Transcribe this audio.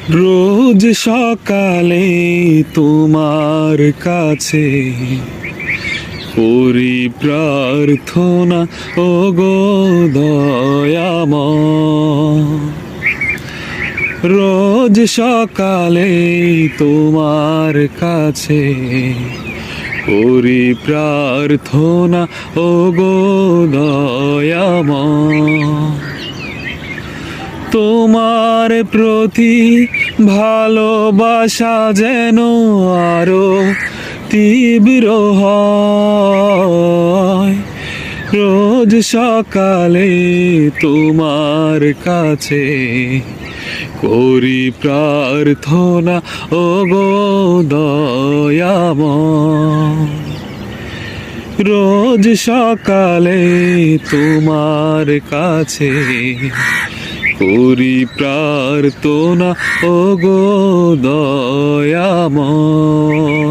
রোজ সকালে তোমার কাছে করি প্রার্থনা, ও গো দয়াময়। রোজ সকালে তোমার কাছে করি প্রার্থনা, ও গো দয়াময়। তোমার প্রতি ভালোবাসা যেন আরো তীব্র হয়। রোজ সকালে তোমার কাছে করি প্রার্থনা, ও গো দয়াময়। রোজ সকালে তোমার কাছে করি প্রার্থনা, ও গো দয়াময়।